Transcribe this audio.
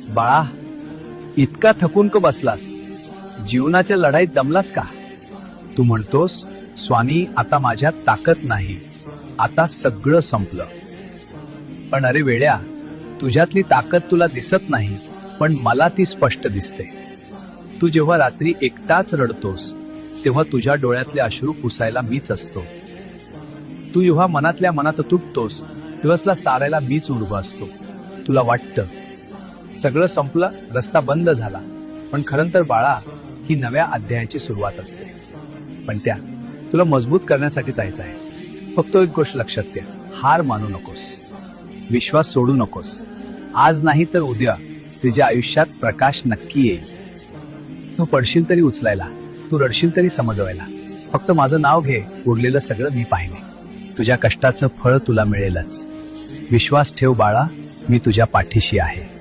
बाळा, इतका थकून का बसलास? जीवनाच्या लढाईत दमलास का? तू म्हणतोस, स्वामी आता माझ्यात ताकद नाही, आता सगळं संपलं. पण अरे वेड्या, तुझ्यातली ताकद तुला दिसत नाही, पण मला ती स्पष्ट दिसते. तू जेव्हा रात्री एकटाच रडतोस, तेव्हा तुझ्या डोळ्यातले अश्रू पुसायला मीच असतो. तू जेव्हा मनातल्या मनात तुटतोस, दिवसला सारायला मीच उभा असतो. तुला वाटतं सगळं संपलं, रस्ता बंद झाला, पण खरं तर बाळा, ही नव्या अध्यायाची सुरुवात असते. पण त्या तुला मजबूत करण्यासाठी जायचं आहे. फक्त एक गोष्ट लक्षात ठेव, हार मानू नकोस, विश्वास सोडू नकोस. आज नाही तर उद्या तुझ्या आयुष्यात प्रकाश नक्की येईल. तू पडशील तरी उचलायला, तू रडशील तरी समजवायला. फक्त माझं नाव घे, उरलेलं सगळं मी पाहिने. तुझ्या कष्टाचं फळ तुला मिळेलच. विश्वास ठेव बाळा, मी तुझ्या पाठीशी आहे.